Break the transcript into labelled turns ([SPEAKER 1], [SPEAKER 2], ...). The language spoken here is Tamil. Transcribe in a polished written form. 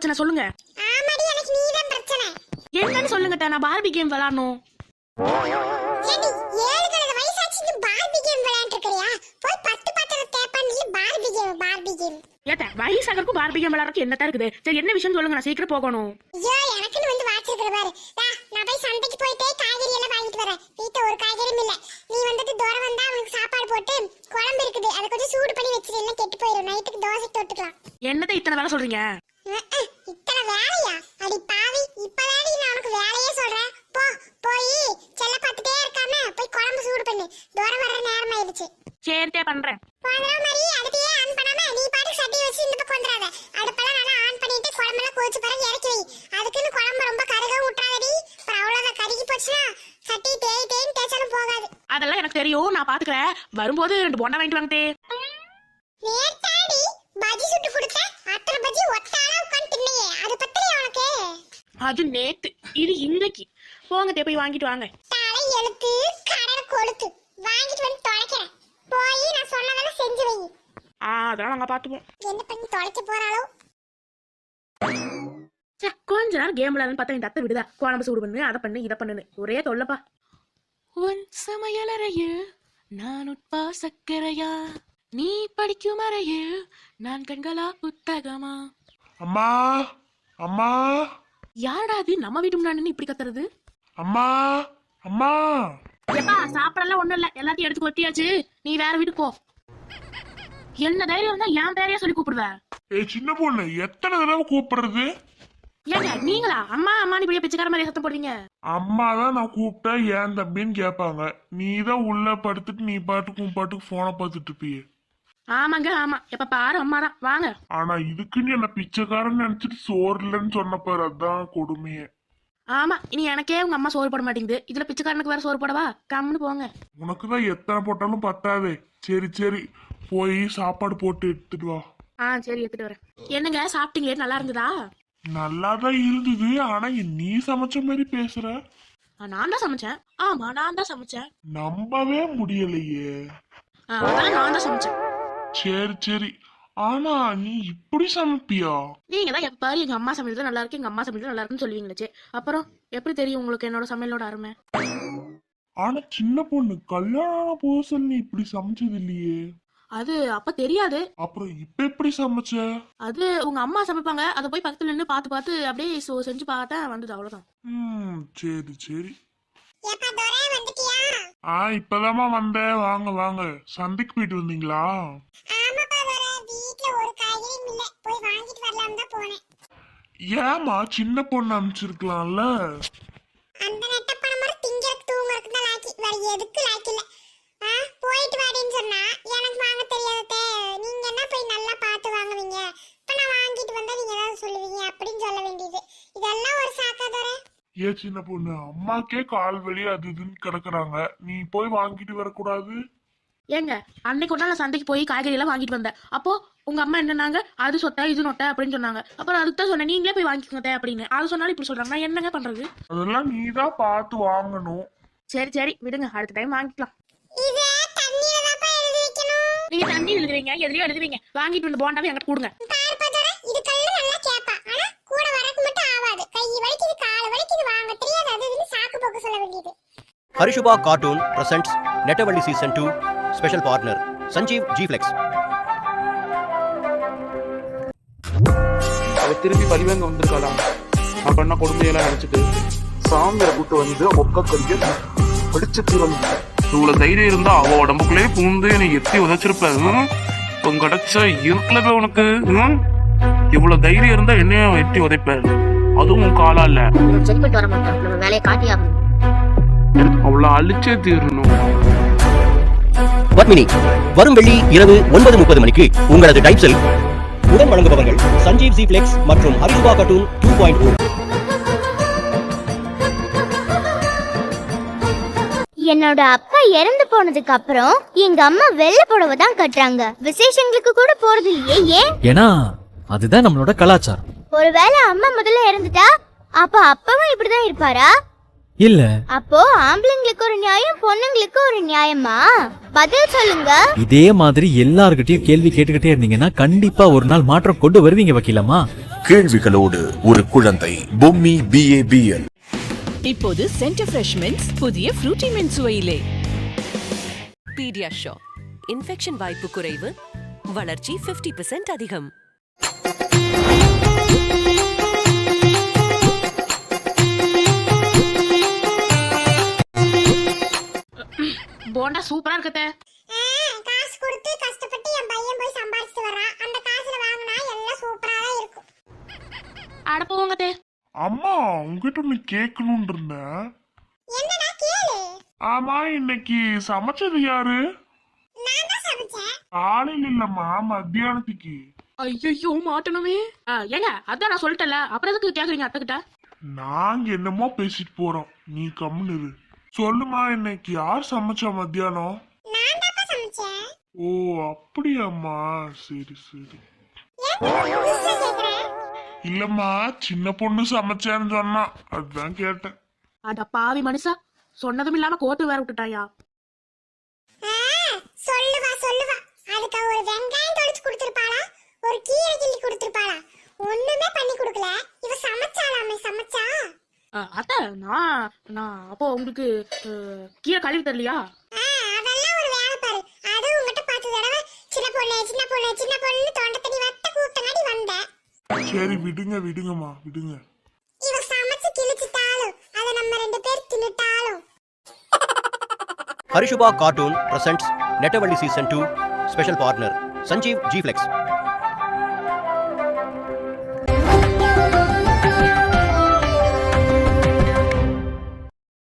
[SPEAKER 1] பிரச்சனை சொல்லுங்க.
[SPEAKER 2] ஆமாடி, எனக்கு நீதான் பிரச்சனை.
[SPEAKER 1] என்னன்னு சொல்லுங்க. நான் பார்பி கேம் விளையாடணும்.
[SPEAKER 2] ஏடி 7 கணக்கு வயசாச்சு நீ பார்பி கேம் விளையாடிட்டு இருக்கறியா? போய் 10 பாத்திரம் தேப்பான்னு பார்பி கேம்.
[SPEAKER 1] ஏத்த வயசாகறதுக்கு பார்பி கேம் விளையாடுறதுக்கு என்னதா இருக்குது? சரி என்ன விஷயம் சொல்லுங்க, நான் சீக்கிரம் போகணும்.
[SPEAKER 2] ஐயோ எனக்குன்னு வந்து வாச்சிருக்கிற பாரு. நான் போய் சந்தைக்கு போயிட்டே காய்கறி எல்லாம் வாங்கிட்டு வரேன். வீட்ல ஒரு காய்கறியும் இல்ல. நீ வந்துட்டு தோர வந்தா அவனுக்கு சாப்பாடு போட்டு குழம்பு இருக்குது, அதை கொஞ்சம் சூடு பண்ணி வச்சிரு, இல்ல கெட்டு போயிடும். நைட்டுக்கு தோசை தொட்டுக்கலாம்.
[SPEAKER 1] என்னதா இத்தனை வேலை சொல்றீங்க?
[SPEAKER 2] இத்தனை வேலையா? அடி பாவி, இப்பதானே நான் உனக்கு வேலையே சொல்றேன். போய் செல்ல பார்த்துட்டே இருக்காம போய் குழம்பு சூடு பண்ணு. தோர வர நேரம் ஆயிடுச்சு.
[SPEAKER 1] சரிட்டே பண்றேன்.
[SPEAKER 2] போனற மாதிரி அடுப்பே ஆன் பண்ணாம நீ பாட்டு சட்டி வச்சு இந்த பக்கம் வந்துறாத. அடுப்பெல்லாம் நல்லா ஆன் பண்ணிட்டு குழம்பெல்லாம் கொதிச்சு பிறகு இறக்கி வை. அதுக்குன்னு குழம்பு ரொம்ப கருக விட்டுறாதடி. அப்புறம் அவ்வளவுதான், கருகி போச்சுன்னா சட்டி தேய்ன்னு தேய்ச்சாலும் போகாது.
[SPEAKER 1] அதெல்லாம் எனக்கு தெரியும், நான் பாத்துக்கிறேன். வரும்போது 2 பொண்ணா வாங்கிட்டு வாங்கட்டே.
[SPEAKER 2] நேத்தாடி பஜ்ஜி சுட்டு கொடுத்த, அத்தனை பஜ்ஜி ஒத்தாளா உட்கார்ந்து தின்னையே, அது பத்தலையா உனக்கு?
[SPEAKER 1] அது நேத்து, இது இன்னைக்கு. போங்க போய் வாங்கிட்டு வாங்க.
[SPEAKER 2] தலை எழுத்து கடலை கொளுத்து வாங்கிட்டு வந்து தொலைக்கிறேன். போய் நான் சொன்னதெல்லாம் செஞ்சு வை.
[SPEAKER 1] அதெல்லாம் நாங்க பாத்துப்போம்.
[SPEAKER 2] என்ன பண்ணி தொலைக்க போறாளோ?
[SPEAKER 1] கொஞ்ச நேரம் கேம் விளையாடுன்னு பார்த்தா இந்த அத்தை விடுதா. குழம்பு சூடு பண்ணு, அதை பண்ணு, இதை பண்ணுன்னு ஒரே தொல்லப்பா. உன் சமையலறையில் நான் உட்பா சக்கரையா, நீ படிக்கும் அறையில் நான் கண்களா புத்தகமா.
[SPEAKER 3] அம்மா அம்மா,
[SPEAKER 1] யாரடா அது நம்ம வீட்டு முன்னாடி இப்படி கத்துறது?
[SPEAKER 3] அம்மா அம்மா.
[SPEAKER 1] ஏப்பா சாப்பிடலாம் ஒண்ணும் இல்ல, எல்லாத்தையும் எடுத்து கொட்டியாச்சு. நீ வேற வீட்டுக்கு போ. என்ன தைரியம் இருந்தா என் பேரையா சொல்லி கூப்பிடுவ?
[SPEAKER 3] சின்ன பொண்ணு, எத்தனை தடவை கூப்பிடுறது?
[SPEAKER 1] ஏங்க நீங்களா அம்மா அம்மா நீ இப்படியே பிச்சைக்கார மாதிரி சத்தம் போடுறீங்க?
[SPEAKER 3] அம்மா தான் நான் கூப்பிட்டா ஏன் தம்பின்னு கேட்பாங்க. நீ தான் உள்ள படுத்துட்டு நீ பாட்டுக்கு போனை பார்த்துட்டு இருப்பியே.
[SPEAKER 1] ஆமாங்க ஆமா, எப்ப பாரு அம்மா தான். வாங்க.
[SPEAKER 3] ஆனா இதுக்குன்னு என்ன பிச்சைக்காரன்னு நினைச்சிட்டு சோறு இல்லைன்னு சொன்ன பாரு, அதான் கொடுமையே.
[SPEAKER 1] ஆமா, இனி எனக்கே உங்க அம்மா சோறு போட மாட்டேங்குது, இதுல பிச்சைக்காரனுக்கு வேற சோறு போடவா? கம்முன்னு போங்க.
[SPEAKER 3] உனக்குதான் எத்தனை போட்டாலும் பத்தாதே. சரி போய் சாப்பாடு போட்டு எடுத்துட்டு வா.
[SPEAKER 1] சரி எடுத்துட்டு வரேன். என்னங்க சாப்பிட்டீங்களே, நல்லா இருந்ததா?
[SPEAKER 3] நல்லாதான் இருந்தது. ஆனா நீ சமைச்ச மாதிரி பேசுற.
[SPEAKER 1] நான் தான் சமைச்சேன். ஆமா நான் தான் சமைச்சேன்.
[SPEAKER 3] நம்பவே முடியலையே.
[SPEAKER 1] அதான் நான் தான் சமைச்சேன்.
[SPEAKER 3] சரி ஆனா நீ இப்படி சமைப்பியா?
[SPEAKER 1] நீங்க தான் எப்ப எங்க அம்மா சமையல் நல்லா இருக்கு, எங்க அம்மா சமையல் நல்லா இருக்குன்னு சொல்லுவீங்களே. அப்புறம் எப்படி தெரியும் உங்களுக்கு என்னோட சமையலோட அருமை?
[SPEAKER 3] ஆனா சின்ன பொண்ணு, கல்யாணம் புதுசுல நீ இப்படி சமைச்சது இல்லையே.
[SPEAKER 1] அது அப்ப தெரியாது.
[SPEAKER 3] அப்புறம் இப்ப எப்படி சமைச்ச?
[SPEAKER 1] அது உங்க அம்மா சமைப்பாங்க, அதை போய் பக்கத்துல நின்று பார்த்து அப்படியே செஞ்சு பார்த்தேன், வந்தது அவ்வளவுதான்.
[SPEAKER 3] சரி.
[SPEAKER 2] ஏப்பா தோரே வந்துட்டியா?
[SPEAKER 3] இப்பதாம்மா வந்தேன். வாங்க. சந்தைக்கு போயிட்டு வந்தீங்களா?
[SPEAKER 2] ஆமாப்பா தோரே, வீட்ல ஒரு காய்கறியும் இல்ல, போய் வாங்கிட்டு வரலாம் தான் போனேன்.
[SPEAKER 3] ஏமா சின்ன பொண்ணு அனுப்பிச்சிருக்கலாம்ல?
[SPEAKER 2] அந்த நெட்ட பணம் மாதிரி திங்கறதுக்கு தூங்கறதுக்கு தான் லாக்கி, வேற எதுக்கு லாக்கி இல்ல. போயிட்டு வாடின்னு சொன்னா எனக்கு வாங்க தெரியாதே. நீங்க என்ன போய் நல்லா பார்த்து வாங்குவீங்க, இப்ப நான் வாங்கிட்டு வந்தா நீங்க ஏதாவது சொல்லுவீங்க அப்படின்னு சொல்ல வேண்டியது. இதெல்லாம் ஒரு சாக்கா தோரே.
[SPEAKER 3] சின்ன பொண்ணு, அம்மாக்கே கால் வலி அது இதுன்னு கிடக்குறாங்க, நீ போய் வாங்கிட்டு வரக்கூடாது?
[SPEAKER 1] ஏங்க அன்னைக்கு ஒரு நாள் சந்தைக்கு போய் காய்கறி எல்லாம் வாங்கிட்டு வந்தேன். அப்போ உங்க அம்மா என்னன்னாங்க, அது சொட்ட இது நொட்ட அப்படின்னு சொன்னாங்க. அப்புறம் அதுக்கு தான் சொன்னேன், நீங்களே போய் வாங்கிக்கோங்க அப்படின்னு. அது சொன்னாலும் இப்படி சொல்றாங்க, நான் என்னங்க பண்றது?
[SPEAKER 3] அதெல்லாம் நீ தான் பார்த்து வாங்கணும்.
[SPEAKER 1] சரி விடுங்க, அடுத்த டைம் வாங்கிக்கலாம்.
[SPEAKER 2] இத தண்ணில தான் எழுதி வைக்கணும்.
[SPEAKER 1] நீங்க தண்ணி எழுதுவீங்க, எதுலயோ எழுதுவீங்க. வாங்கிட்டு வந்து போண்டாவே என்கிட்ட கொடுங்க.
[SPEAKER 2] பாருப்பா தோரே, இது கல்லு நல்லா கேப்பா, ஆனா கூட வரக்கு மட்டும் ஆவாது. கை வலிக்குது, கால் வலிக்குது, வாங்க தெரியாது, அது இதுன்னு சாக்கு போக்கு சொல்ல வேண்டியது.
[SPEAKER 4] Harishuba Cartoon presents Nettavalli Season 2 Special Partner Sanjeev G-Flex.
[SPEAKER 5] அவ திருப்பி பழிவாங்க வந்திருக்காளாம். நான் பண்ண கொடுமையெல்லாம் நினைச்சிட்டு சாமியாரை கூட்டு வந்து ஒக்க கடிக்க படிச்சு தீரணும். இவ்வளவு தைரியம் இருந்தா அவ உடம்புக்குள்ளே பூந்து என்னை எத்தி உதச்சிருப்ப. இப்போ கிடைச்ச இருக்குல உனக்கு. இவ்வளவு தைரியம் இருந்தா என்னைய எட்டி உதைப்ப, அதுவும் உன் காலா இல்ல.
[SPEAKER 6] சரிப்பட்டு வர மாட்டோம், நம்ம வேலையை காட்டி ஆகணும்.
[SPEAKER 5] அவ்வளவு அழிச்சே தீரணும்.
[SPEAKER 4] பத்மினி வரும் வெள்ளி இரவு 9:30 மணிக்கு உங்களது டைப்ஸில் உடன் வழங்குபவர்கள் சஞ்சீவ் G-Flex மற்றும் ஹரிசுபா கார்ட்டூன் 2.0.
[SPEAKER 7] என்னோட அப்பா இறந்து போனதுக்கு அப்புறம் எங்க அம்மா வெள்ளை புடவை தான் கட்டுறாங்க. விசேஷங்களுக்கு கூட போறது இல்லையே. ஏன்னா
[SPEAKER 8] அதுதான் நம்மளோட கலாச்சாரம்.
[SPEAKER 7] ஒருவேளை அம்மா முதல்ல இறந்துட்டா அப்ப அப்பாவும் இப்படிதான் இருப்பாரா?
[SPEAKER 8] இல்ல.
[SPEAKER 7] அப்போ ஆம்பளைங்களுக்கு ஒரு நியாயம், பொண்ணுங்களுக்கு ஒரு நியாயமா? பதில் சொல்லுங்க.
[SPEAKER 8] இதே மாதிரி எல்லார்கிட்டயும் கேள்வி கேட்டுக்கிட்டே இருந்தீங்கன்னா கண்டிப்பா ஒரு நாள் மாற்றம் கொண்டு வருவீங்க வக்கீலம்மா.
[SPEAKER 9] கேள்விகளோடு ஒரு குழந்தை பொம்மி BABL.
[SPEAKER 10] இப்போது சென்டர் ஃப்ரெஷ்மென்ட்ஸ் புதிய ஃப்ரூட்டி மென் சுவையிலே. பீடியாஷோ இன்ஃபெக்ஷன் வாய்ப்பு குறைவு, வளர்ச்சி 50% அதிகம்.
[SPEAKER 1] போண்டா சூப்பரா இருக்கத்தே.
[SPEAKER 2] காசு கொடுத்து கஷ்டப்பட்டு என் பையன் போய் சம்பாதிச்சுட்டு வரான். அந்த காசுல வாங்கினா எல்லாம் சூப்பரா தான் இருக்கும்.
[SPEAKER 1] அட போங்கத்தே.
[SPEAKER 3] அம்மா உங்ககிட்ட ஒண்ணு கேட்கணும்னு இருந்தேன்.
[SPEAKER 2] என்னடா கேளு.
[SPEAKER 3] ஆமா, இன்னைக்கு சமைச்சது யாரு?
[SPEAKER 2] நான் தான் சமைச்சேன்.
[SPEAKER 3] காலையில இல்லம்மா, மத்தியானத்துக்கு.
[SPEAKER 1] ஐயோ மாட்டணுமே. ஏங்க அதான் நான் சொல்லிட்டல, அப்புறம் எதுக்கு கேக்குறீங்க அத்தைக்கிட்ட?
[SPEAKER 3] நாங்க என்னமோ பேசிட்டு போறோம், நீ கம்முன்னு இரு. சொல்லுமா, இன்னைக்கு யார் சமைச்சா மத்தியானம்?
[SPEAKER 2] நான் தான் சமைச்சேன்.
[SPEAKER 3] ஓ அப்படியாம்மா, சரி சரி.
[SPEAKER 2] புதுசா கேக்குறேன்.
[SPEAKER 3] இல்லம்மா, சின்ன பொண்ணு சமைச்சேன்னு சொன்னா, அதுதான் கேட்டேன்.
[SPEAKER 1] அட பாவி மனுஷா, சொன்னதும் இல்லாம கோட்டு வேற விட்டுட்டாயா.
[SPEAKER 2] சொல்லுவா. அதுக்கு ஒரு வெங்காயம் தொளிச்சு கொடுத்திருப்பாளா, ஒரு கீரை கிள்ளி கொடுத்திருப்பாளா, ஒண்ணுமே பண்ணி கொடுக்கல. இவ சமைச்சாலாமே சமைச்சா.
[SPEAKER 1] அத்தை நான் அப்போ உங்களுக்கு கீரை கழுவி தரலையா?
[SPEAKER 2] அதெல்லாம் ஒரு வேலை பாரு. அது உங்ககிட்ட பார்த்த தடவை சின்ன பொண்ணு தொண்டை தண்ணி வத்த கூட்டங்காடி வந்தேன்.
[SPEAKER 3] சரி விடுங்கம்மா விடுங்க.
[SPEAKER 2] இவ சமைச்சு கிழிச்சிட்டாலும் அதை நம்ம 2 பேர் தின்னுட்டாலும்.
[SPEAKER 4] ஹரிஷுபா கார்ட்டூன் பிரசன்ட்ஸ் நெட்டவள்ளி season 2 special partner Sanjeev G Flex.